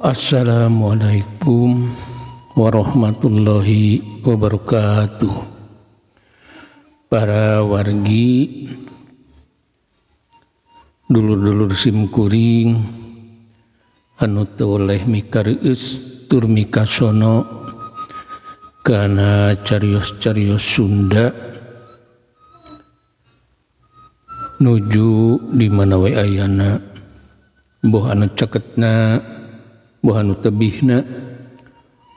Assalamualaikum warahmatullahi wabarakatuh. Para wargi dulur-dulur simkuring anu teu oleh mikareus tur mikasono kana carios-carios Sunda nuju di mana we ayana, boh anu caketna boh anu tebihna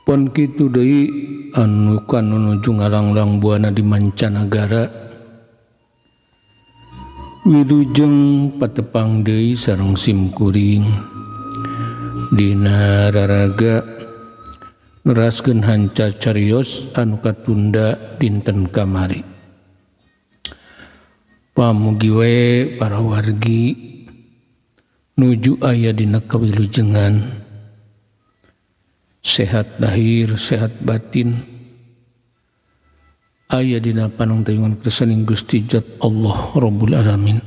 pon kitu deui anu kanu nuju ngalanglang buana di mancanagara. Wilujeng patepang deui sareng simkuring dina raraga neraskeun hanca carios anu katunda dinten kamari. Pamugi we para wargi nuju aya dina kawilujengan, sehat lahir, sehat batin, aya dina panungtayungan kersaning Gusti Zat Allah Rabbul Alamin.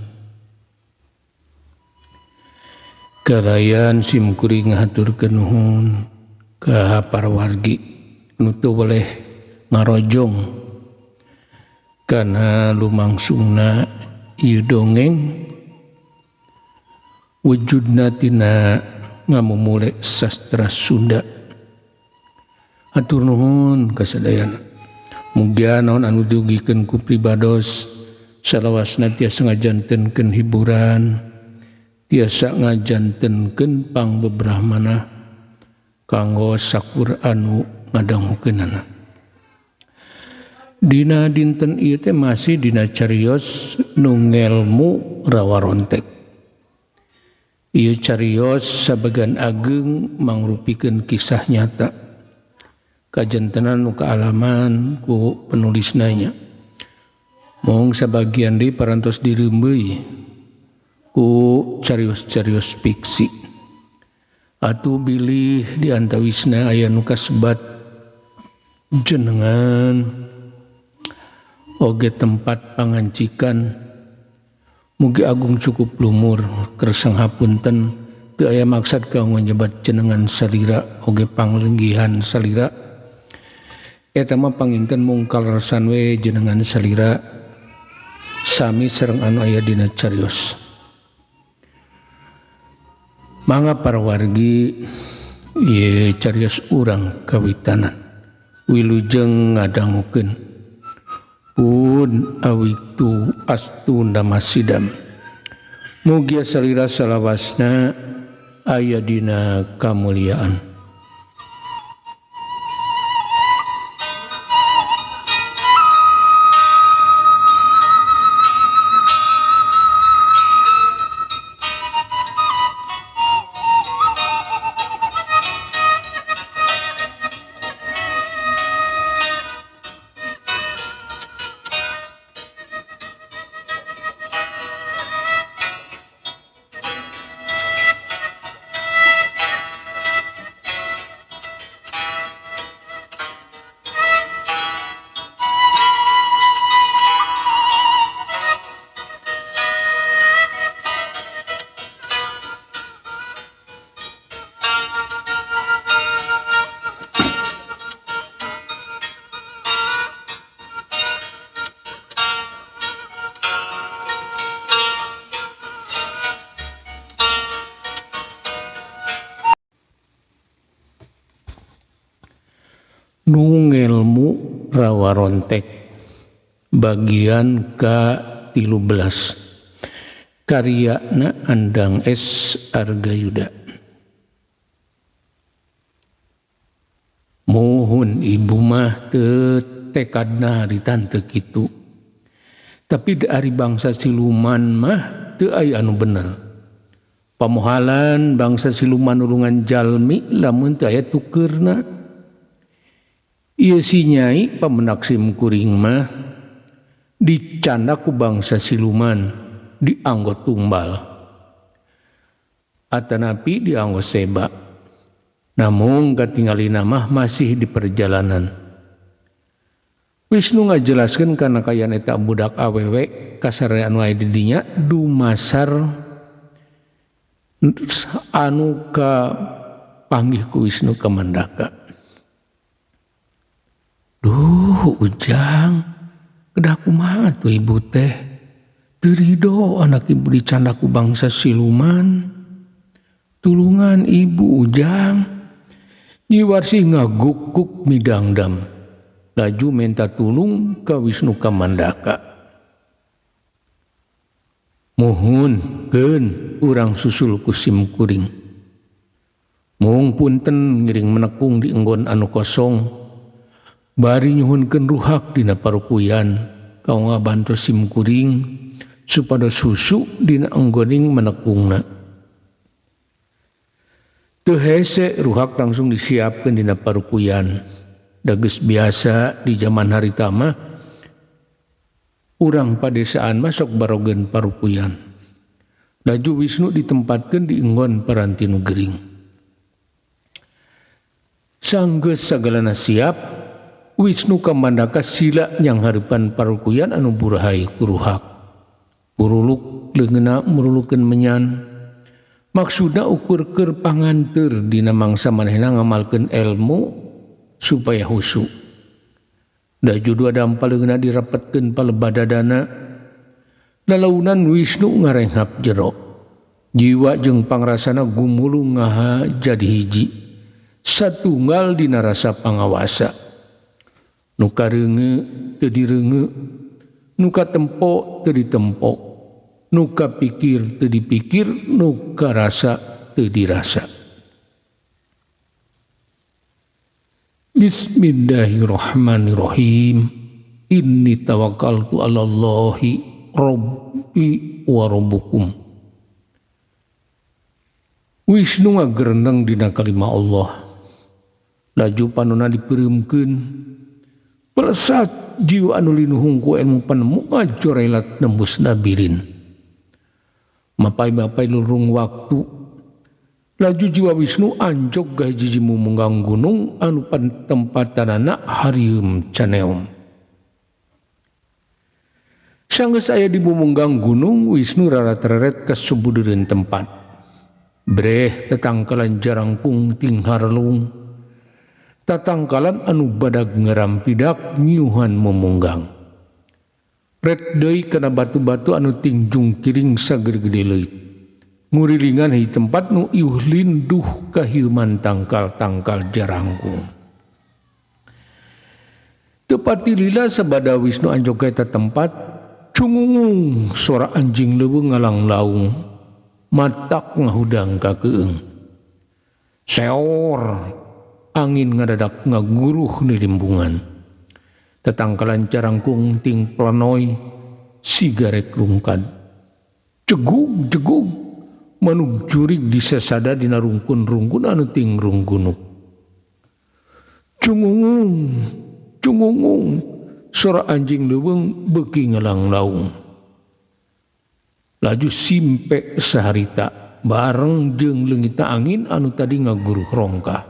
Kalayan simkuring ngahaturkeun nuhun ka para wargi nu teu boleh ngarojong kana lumangsungna ieu dongeng wujudna tina ngamumule sastra Sunda. Hatur nuhun kasadayana. Mugia naon anu diugikeun ku pribados salawasna tiasa ngajantenkeun hiburan, tiasa ngajantenkeun pangbebrahmana kanggo sakur anu ngadangukeunana. Dina dinten ieu teh masih dina carios nu ngelmu rawa rontek. Ieu carios sabagian ageng mangrupikeun kisah nyata kajantenan nu kaalaman ku penulisnanya. Mung sabagian deui parantos direumbeui ku carios-carios fiksi. Atuh bilih di antawisna aya nu kasebat jenengan oge tempat pangancikan. Mugi agung cukup lumur kersang hapunten teu aya maksad kanggo nyebat jenengan salira oge panglenggihan salira. Eta mah panginten mung kalerasan we jenengan salira sami sareng anu aya dina carios. Mangga para wargi ieu carios urang kawitanan wilujeng ngadangukeun pun awitu astu ndamasidam. Mugia salira salawasna aya dina kamuliaan. Nu ngelmu rawa rontek bagian ka-13 karyana Andang S. Argayuda. Muhun ibu mah teu tekadna haritan teu kitu, tapi dari bangsa siluman mah teu aya anu bener. Pamohalan bangsa siluman ulungan jalmi lamun teu aya tukeurna. Ieu si Nyai pamendak simkuring mah dicanda ku bangsa siluman dianggo tumbal atanapi dianggo seba. Namun katingalina mah masih di perjalanan. Wisnu ngajelaskeun kana kayan eta budak awewe kasarean wae di dinya dumasar anu ka panggih ku Wisnu Kamandaka. Duh ujang, kedah kumaha tuh ibu teh, teu ridho anak ibu dicanda ku bangsa siluman. Tulungan ibu ujang. Nyiwarsi ngagukuk midangdam. Laju minta tulung ka Wisnu Kamandaka. Mohon keun urang susul ku sim kuring. Mung punten ngiring menekung di enggon anu kosong. Bari nyuhunkeun ruhak dina parukuyan kau ngabantu sim kuring supada susu dina enggoning menekungna. Teu hese ruhak langsung disiapkeun dina parukuyan. Da geus biasa di zaman harita mah urang padesaan masuk barogeun parukuyan. Laju Wisnu ditempatkeun di enggon paranti nu gering. Sanggeus sagalana siap, Wisnu Kamandaka sila nyang harapan parukuyan anu burahai kuruhak. Uruluk leungeuna murulukeun menyan. Maksudna ukur keur panganteur dina mangsa manehna ngamalkeun ilmu supaya husu. Da judu adampal leungeuna dirapetkeun palebadadana. Lalaunan Wisnu ngarenghap jero. Jiwa jeung pangrasana gumulung ngaha jadi hiji. Satunggal dina rasa pangawasa. Nu kareunge teu direunge, nu katempo teu ditempo, nu kapikir teu dipikir, nu karasa teu dirasa. Bismillahirrahmanirrahim. Inni tawakkaltu 'alallahi rabbi wa rabbukum. Wisnu ngagereneng dina kalimah Allah. Laju panonna dipeureumkeun. Pelesat jiwa anu linuhung ku ilmu panemu ngajorelat nembus nabirin. Mapai-mapai lurung waktu. Laju jiwa Wisnu anjog ka hiji mumunggang gunung anu pantempatanana Harieum Caneum. Sanggeus aya di mumunggang gunung Wisnu rarat-raret ka subudeureun tempat. Breh tatangkalan jarangkung ting harlung. Tatangkalan anu badag ngarampidak nyuhan memunggang. Ret deui kana batu-batu anu tingjung kiring sagede-gede leuit. Ngurilingan hi tempat nu ieuh linduh kahieuman tangkal-tangkal jarangkung. Teu pati lila sabada Wisnu anjog ka eta tempat, cungungung suara anjing leuweung ngalang laung. Matak ngahudang ka keueung. Seor angin ngadadak ngaguruh di limbungan. Tatangkalan carangkung ting planoy sigarek rungkad. Jegug manug jurig disesada dina rungkun-rungkun anu ting runggunuk. Cungungung suara anjing leuweung beuki ngalang laung. Laju simpe saharita bareng jeung leungitna angin anu tadi ngaguruh rongkah.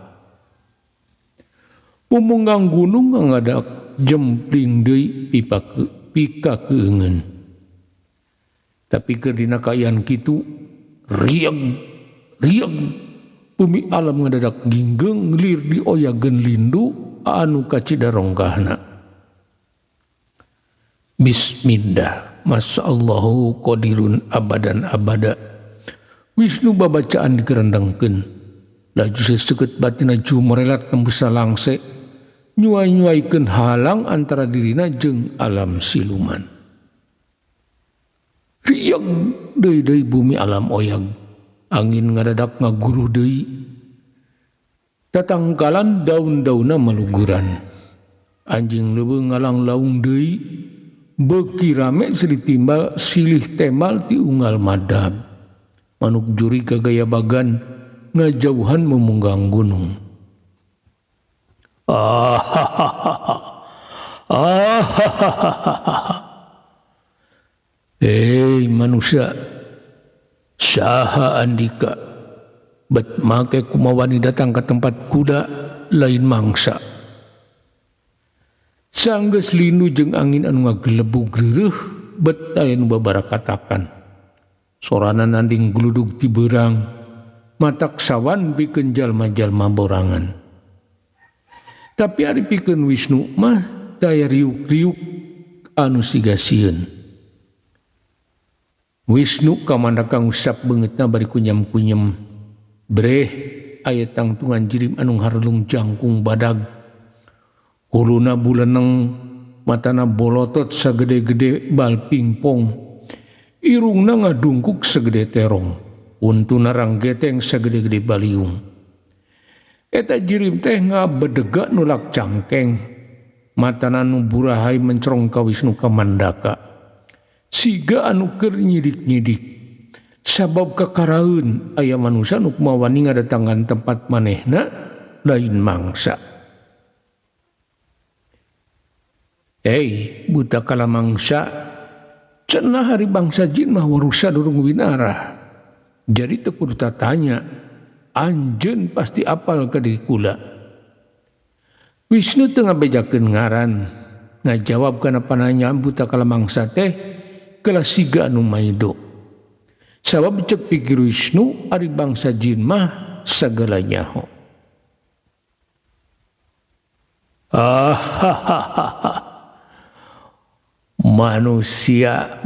Pumunggang gunung ngadak jempling deui pika keungeun. Tapi keur dina kaayaan kitu rieg bumi alam ngadadak ginggeng lir dioyageun lindu anu kacida rongkahna. Bismillah, masyaallahu qadirun abadan abada. Wisnu babacaan dikerendengkeun. Laju seseukeut batina jumerelat tembus salangse. Nyuai-nyuaikeun halang antara dirina jeung alam siluman. Rieg deui bumi alam oyag. Angin ngadadak ngaguruh deui. Tatangkalan daun-daunna maluguran. Anjing leuweung ngalang laung deui. Beuki rame seditimbal silih temal ti unggal madab. Manuk juri kagaya bagan ngajauhan memunggang gunung. Hei manusia, saha andika bet make kumawani datang ke tempat kuda lain mangsa. Sanggeus lindu jeung angin anu ngagelebug reureuh bet aya nu babarakatakan. Sorana nanding gludug ti beurang mataksawan pikeun jalma-jalma borangan. Tapi ari pikeun Wisnu mah daya riuk-riuk anu siga sieun. Wisnu kamandaka ngusap beungeutna bari kunyem-kunyem. Breh aya tangtungan jirim anu harlung jangkung badag. Huluna buleneng, matana bolotot sagede-gede bal pingpong. Irungna ngadungkuk sagede terong. Untuna ranggeteng sagede-gede baliung. Eta jirim teh ngabedega nulak cangkeng. Matana nu burahay mencerong ka Wisnu kamandaka. Siga anu keur nyidik-nyidik. Sabab kakaraeun aya manusia nu mawani ngadatangan tempat manehna lain mangsa. Buta kala mangsa, cenah hari bangsa jin mah warusa durung winarah. Jadi teu kudu tatanya, anjeun pasti apal ka diri kula. Wisnu teu ngabejakeun ngaran, ngajawab kana pananyaan buta kala mangsa teh kelas siga anu maido. Sabab cek pikir Wisnu ari bangsa jin mah sagalanya ho. Manusia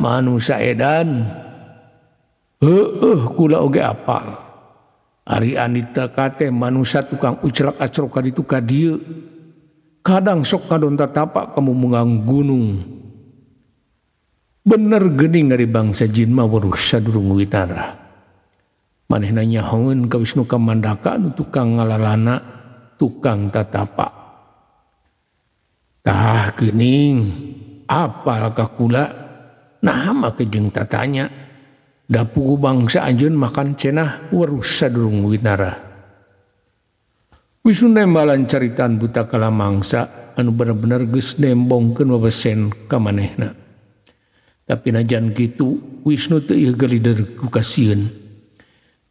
edan. Kula oge apal. Ari anita kate manusia tukang ucrak-acrok ka ditu ka dieu. Kadang sok kadonta tapak kamu mengang gunung. Bener geuning ari bangsa jin mah weruh sadurung winarah. Manehna nyahoeun ka Wisnu kamandaka anu tukang ngalalana, tukang tatapak. Tah geuning apal ka kula, naha make jeung tatanya. Da pugu bangsa anjeun makan cenah weruh sadurung winarah. Wisnu nembalan caritaan buta kala mangsa anu bener-bener geus nembongkeun wewesen ka manehna. Tapi najan kitu Wisnu teu ieu galider ku kasieun.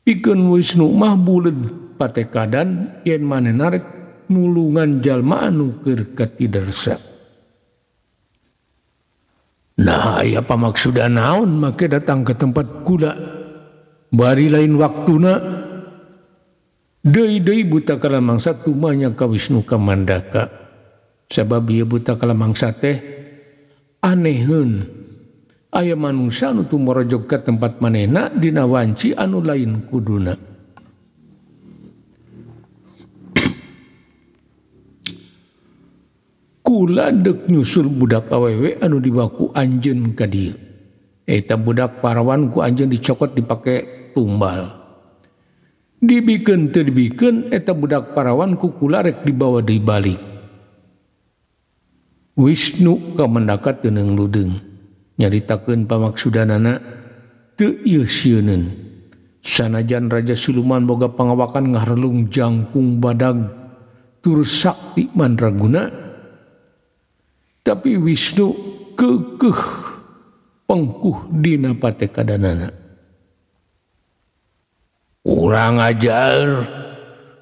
Pikeun Wisnu mah buleud patekadan yen manehna rek nulungan jalma anu keur katidersa. Nah, aya pamaksudan naon make datang ke tempat kula bari lain waktuna. Deui buta kala mangsa tumanya ka Wisnu kamandaka. Sabab ieu buta kala mangsa teh aneheun. Aya manusia anu tumorojog ka tempat manehna dina wanci anu lain kuduna. Kula dek nyusul budak awewe anu dibaku anjeun ka dieu. Eta budak parawan ku anjeun dicokot dipake tumbal. Dibikeun teu dibikeun eta budak parawan ku kula rek dibawa deui balik. Wisnu kamandaka teu neungludeung. Nyaritakeun pamaksudanana teu ieu sieuneun. Sanajan Raja Siluman boga pangawakan ngaharlung jangkung badag tur sakti mandraguna, tapi Wisnu keukeuh pengkuh dina patekadanana. Urang ajar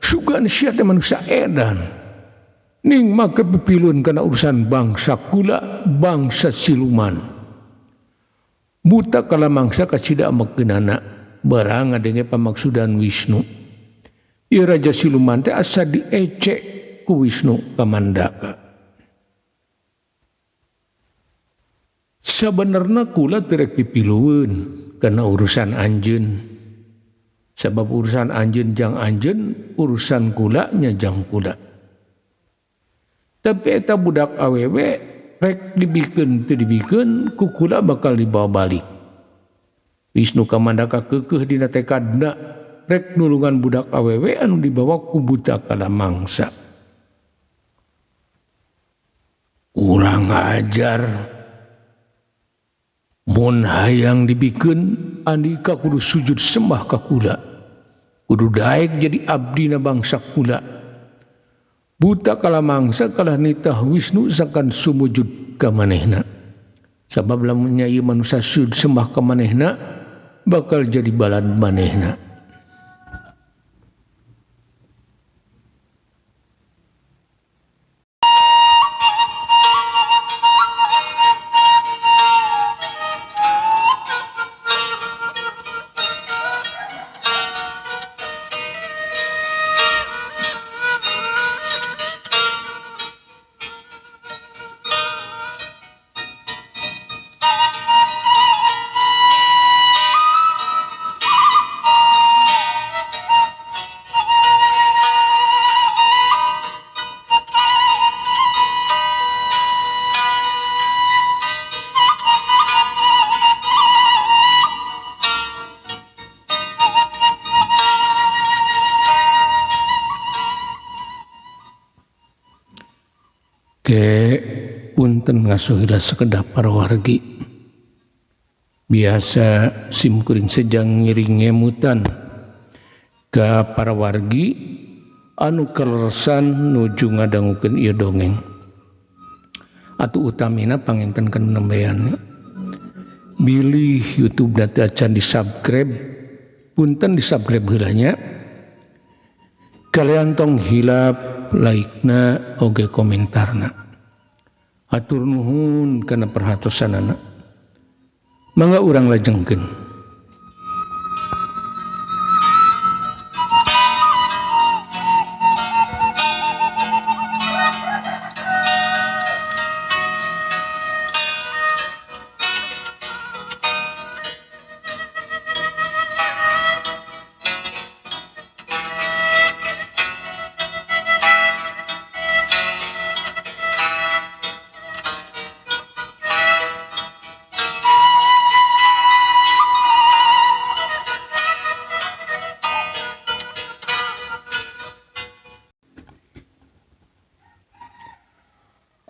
sugan sia teh manusia edan. Ning make pipilun kana urusan bangsa kula, bangsa Siluman. Buta kala mangsa kacida makeunana barang ngadenge pamaksudan Wisnu. Ieu Raja Siluman teh asa diecek ku Wisnu kamandaka. Sabenerna kula teu rek pipilueun kana urusan anjeun. Sabab urusan anjeun jang anjeun, urusan kula nya jang kula. Tapi eta budak awewe rek dibikeun teu dibikeun ku kula bakal dibawa balik. Wisnu kamandaka keukeuh dina tekadna rek nulungan budak awewe anu dibawa ku buta kala mangsa. Urang ajar mun hayang dibikeun andika kudu sujud sembah ka kula. Kudu daek jadi abdina bangsa kula. Buta kala mangsa kalah nitah Wisnu sakan sumujud ka manehna. Sabab lamun nya ieu manusia sujud sembah ka manehna bakal jadi balad manehna. ke punten ngasuhila sekedap para wargi biasa simkuring sejang ngiring ngemutan ka para wargi anu keleresan nuju ngadangukeun ieu dongeng atuh utamina panginten kanembean bilih YouTube data acan di subscribe punten di subscribe heulanya kalian tong hilap like-na oge komentarna atur nuhun kana perhatosanana mangga urang lajengkeun.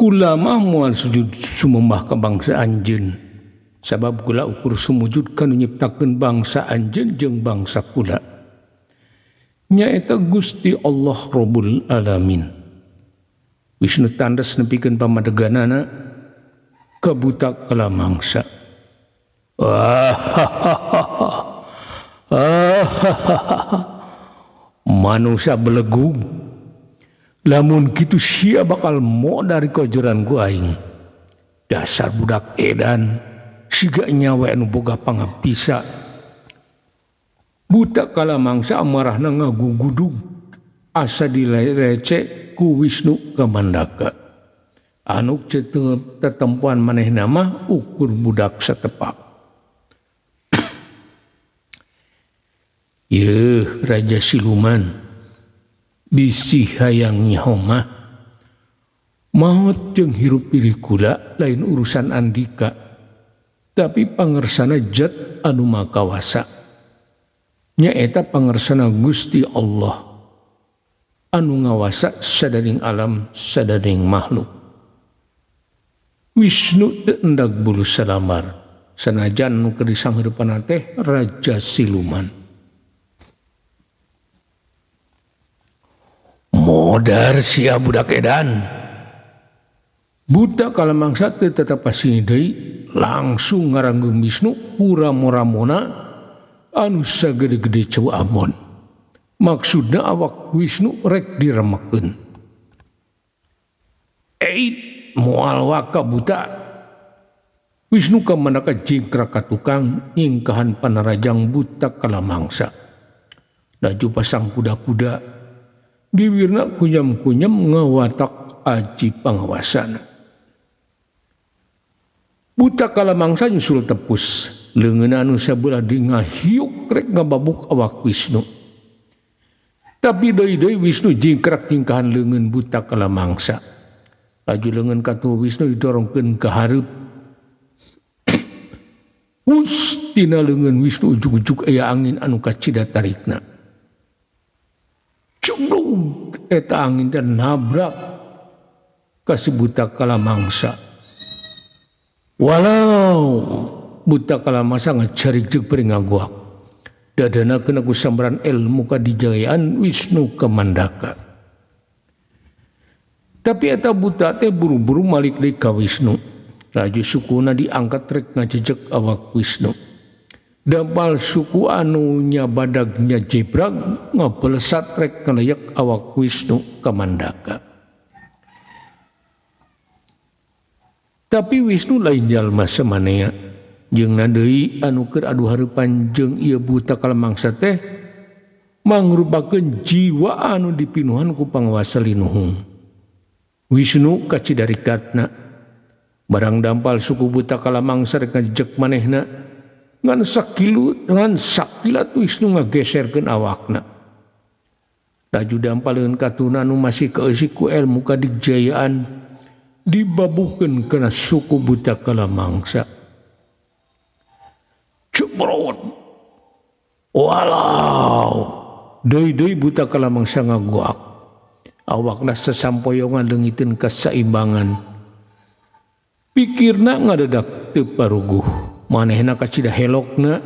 Kula mah moal sujud sumembah ka bangsa anjeun sabab kula ukur sumujud kanu nyiptakeun bangsa anjeun jeung bangsa kula nyaeta Gusti Allah Rabbul Alamin Wisnu tandas nepikeun pamadeganana ka buta kala mangsa manusia belegug lamun kitu sia bakal mo dari kojoran ku aing dasar budak edan siga nyawa anu boga pangapisa buta kala mangsa amarahna ngagugudug asa dilece ku Wisnu Kamandaka anu tetempuan manehna mah ukur budak satepak yeuh Raja Siluman bisi hayang nyaho mah maot jeung hirup pilih kula lain urusan andika tapi pangersana zat anu makawasa nyaeta pangersana Gusti Allah anu ngawasa sadaring alam sadaring makhluk Wisnu teu endag bulu salamar sanajan nu keur disangeureupana teh Raja Siluman modar sia budak edan buta kala mangsa teu tetep pasini deui langsung ngaranggum Wisnu pura-moramona anu sagede-gede ceu amon maksudna awak Wisnu rek diremekeun moal waka buta Wisnu Kamandaka jingkrak ka tukang nyingkahan panarajang buta kala mangsa laju pasang kuda-kuda bibirna kunyam-kunyam ngawatak aji pangawasana buta kala mangsa nyusul tepus leungeun anu sabeula di ngahiuk rek ngababuk awak Wisnu tapi deui-deui Wisnu jingkrak tingkahan leungeun buta kala mangsa laju leungeun katuh Wisnu didorongkeun ka hareup ustina leungeun Wisnu ujug-ujug aya angin anu kacida tarikna cemplung eta angin dan nabrak ka si buta kala mangsa walau buta kala mangsa ngacarig-cig pering ngagoak dadana kena ku sambaran ilmu kadijayaan Wisnu Kamandaka tapi eta buta teh buru-buru malik deui ka Wisnu laju sukuna diangkat rek ngajejeg awak Wisnu dampal suku anu nya badagnya jebrag ngabelesat rek ngaleyak awak Wisnu Kamandaka tapi Wisnu lain jalma samanea jeung deui anu keur adu hareupan jeung ieu buta kala mangsa teh mangrupakeun jiwa anu dipinuhan ku panguasa linuhung Wisnu kacidarikatna barang dampal suku buta kala mangsa rek ngajejeg manehna ngan sakilat Wisnu ngageserkeun awakna laju dampaleun katuna anu masih keusik ku ilmu kadijayaan dibabukeun kana suku buta kala mangsa cebrot walau deui-deui buta kala mangsa ngagoak awakna sasampoyongan leungiteun kasaimbangan. Pikirna ngadadak teu paruguh, manehna kacida helokna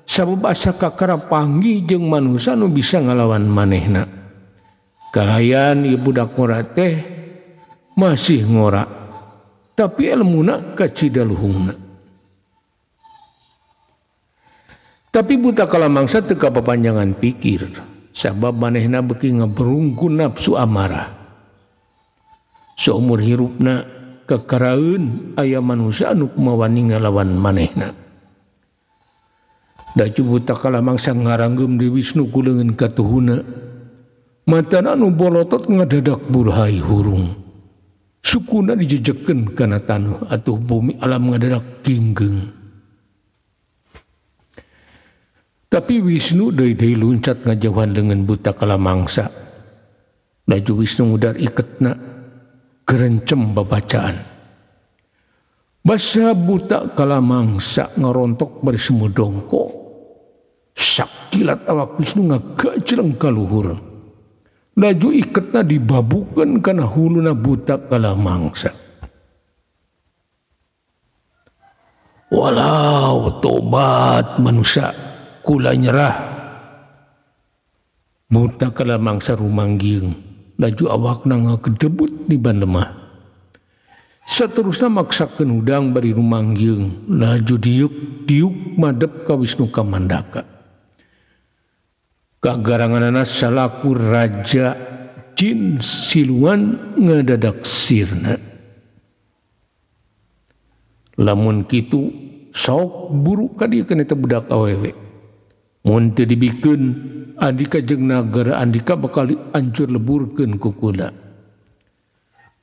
sabab asa kakara panggih jeung manusia nu bisa ngalawan manehna. Kalayan ieu budak ngora teh masih ngora, tapi ilmuna kacida luhungna. Tapi buta kalamangsa teu kapapanjangan pikir, sabab manehna beuki ngaberungku nafsu amarah. Saumur hirupna kakaraeun aya manusia anu kumawani ngalawan manehna. Da buta kalamangsa ngaranggem di Wisnu kuleungeun katuhuna, matana anu bolotot ngadadak burhai hurung. Sukuna dijejekeun kana taneuh atuh bumi alam ngadadak kinggeng. Tapi Wisnu deui-deui luncat ngajauhan dengan buta kalamangsa. Laju Wisnu ngudar iketna kerencem babacaan. Basa buta kalamangsa ngarontok bari semudongko. Sakilat awak Wisnu ngagajreng ka luhur. Laju iketna dibabukeun kana huluna buta kalamangsa. Walau tobat manusia kula nyerah. Buta kalamangsa rumanggiung, laju awakna ngagedebut di bandemah. Saterusna maksakeun udang bari rumanggiung, laju diuk madep ka Wisnu Kamandaka. Kagaranganana salaku raja jin siluan ngadadak sirna. Lamun kitu sok buru ka dieu kana teh budak awewe. Mun teu dibikeun Andika jeung nagara Andika bakal hancur leburkeun ku kula.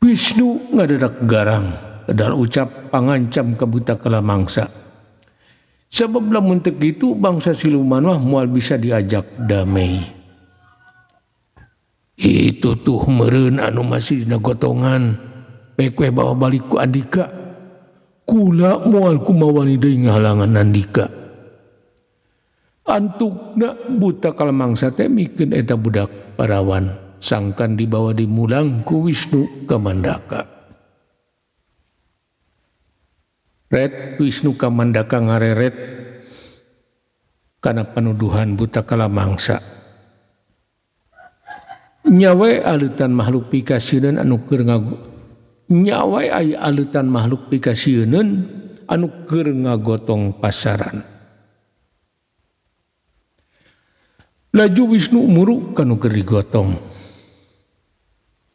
Wisnu ngadadak garang kadal ucap pangancam ka buta kalamangsa. Sebab lamun teu kitu bangsa siluman mah moal bisa diajak damai. Itu tuh meureun anu masih dina gotongan pek we bawa balik ku Andika. Kula moal kumawani deui ngahalangan Andika. Antukna buta kalamangsa teh mikeun eta budak parawan sangkan dibawa dimulang ku Wisnu Kamandaka. Ret Wisnu Kamandaka ngareret kana panuduhan buta kalamangsa. Nyawe aleutan makhluk pikasieun anu keur nyawe aya aleutan makhluk pikasieun anu keur ngagotong pasaran. Laju Wisnu muru kanu keur digotong.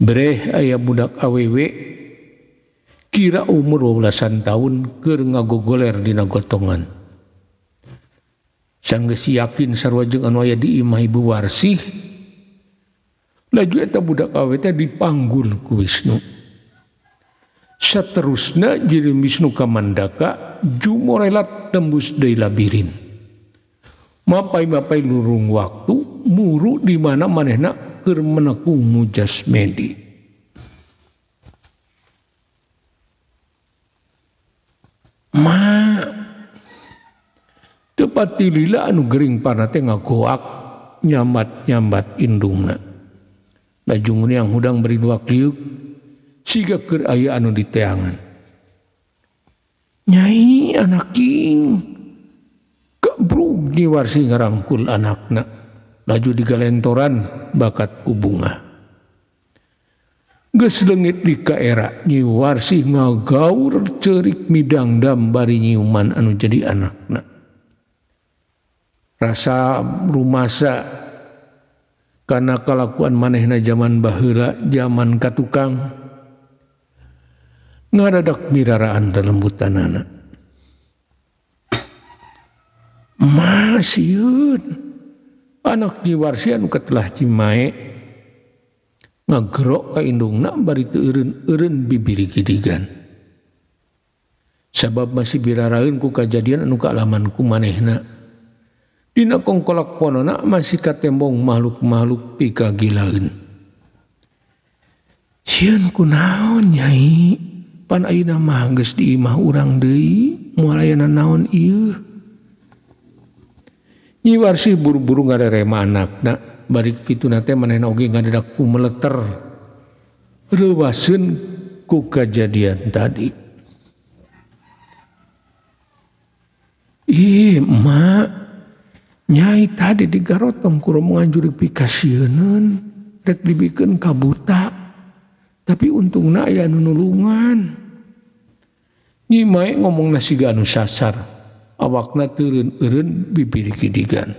Breh aya budak awewe kira umur 12 tahun keur ngagogoler dina gotongan. Sanggeus yakin sarua jeung anu aya di imah ibu Warsih. Laju eta budak awewe teh dipanggul ku Wisnu. Saterusna jeung Wisnu Kamandaka jumorelat tembus deui labirin. Mapai-mapai lurung waktu muru di mana manehna keur menekung mujasmedi. Tepati lila anu gering pana teh ngagoak nyambat-nyambat indungna. Laju yang hudang beri dua kliuk siga keur aya anu diteangan. Nyai anak king Brug Nyi Warsi ngarangkul anakna, laju digalentoran bakat ku bunga. Geus leungit di kaera Nyi Warsi ngagaur ceurik midangdam bari nyiuman anu jadi anakna. Rasa rumasa kana kalakuan manehna zaman baheula, zaman katukang, ngadadak miraraan dalembutanana. Masieun anak Nyi Warsi anu katelah cimae ngagerok ka indungna bari teu eureun bibiri gidigan. Sabab masih biraraeun ku kajadian anu kaalaman ku manehna. Dina kongkolak ponona masih katembong makhluk-makhluk pikagilaeun. Sieun kunaon Nyai? Pan ayeuna mah geus di imah urang deui, moal aya naon ieu? Nyi Warsi buru-buru ngadarema anakna, bari kitu teh manehna oge ngadadak ku meleter reuwaseun ku kajadian tadi. Mak, nyai tadi digarotom ku rombongan juri pikasieun rek dibikeun ka buta. Tapi untungna aya nu nulungan. Nyi Mae ngomongna siga anu sasar. Awakna teureun-eureun bibir kidigan.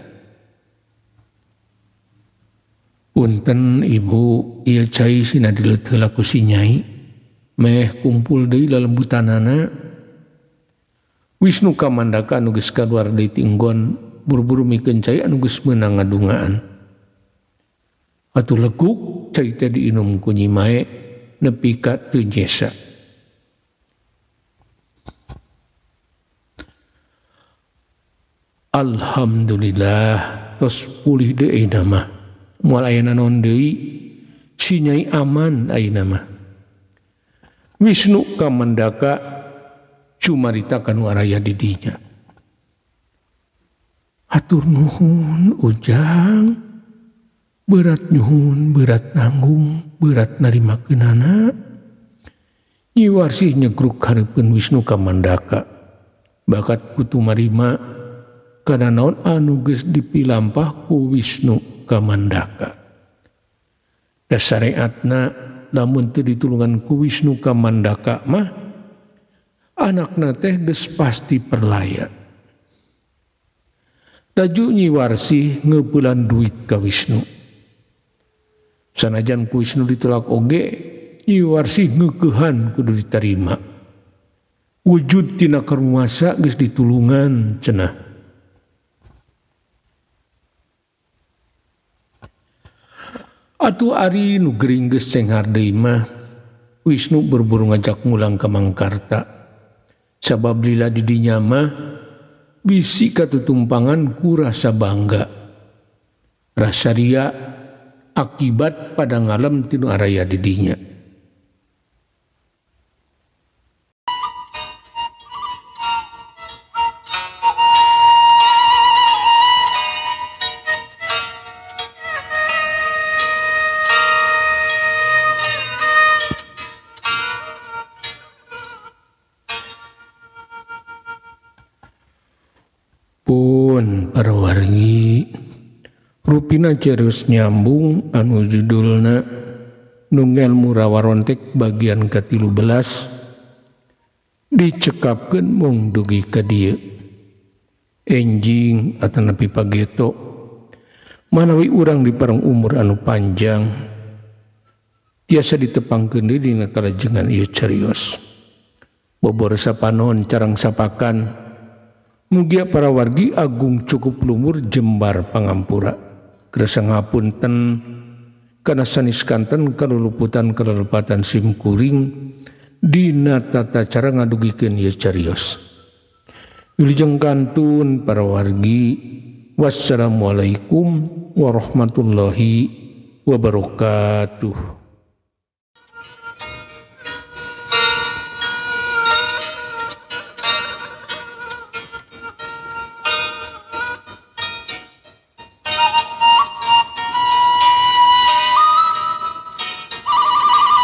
Punten ibu, ieu cai sina dileut heula ku si nyai. Meh kumpul deui lalembutanana. Wisnu Kamandaka anu geus kaluar deui tinggon buru-buru mikeun cai anu geus meunang ngadungaan. Atuh leguk cai teh diinum ku Nyi Mae nepi ka teu nyesa. Alhamdulillah tos pulih deui mah. Moal aya naon deui si nyai aman ayeuna mah. Wisnu Kamandaka cumarita kanu araya di dinya. Atur nuhun ujang, berat nyuhun, berat nanggung, berat narimakeunana. Nyi Warsih nyegruk hareupeun Wisnu Kamandaka. Bakat kudu marima kana naon anu geus dipilampah ku Wisnu Kamandaka. Da syariatna lamun teu ditulungan ku Wisnu Kamandaka mah anakna teh geus pasti perlaya. Daju Nyi Warsih ngeupulan duit ka Wisnu. Sanajan ku Wisnu ditolak oge, Nyi Warsih ngeukehan kudu ditarima. Wujud tina karuasa geus ditulungan cenah. Atuh ari nu gering geus cenghar deui mah Wisnu buru-buru ngajak ngulang ka Mangkarta. Sabab lila di dinya mah bisi katutumpangan ku rasa bangga. Rasa ria akibat pada ngalem tinu araya di dinya. Pun para wargi rupina cerus nyambung anu judulna Nungelmu Rawarontek bagian ke-13 dicekapkeun mung dugi ka dieu. Enjing atanapi pageto manawi urang dipareng umur anu panjang tiasa ditepangkeun deui dina kalajengan ieu carios. Bobor sapanon carang sapakan mugia para wargi agung cukup lumur jembar pangampura. Kerasa ngapunten kana sanis kanten kaluluputan kalelepatan simkuring dina tata cara ngadugikeun ieu carios. Wilujeng kantun para wargi. Wassalamualaikum warahmatullahi wabarakatuh.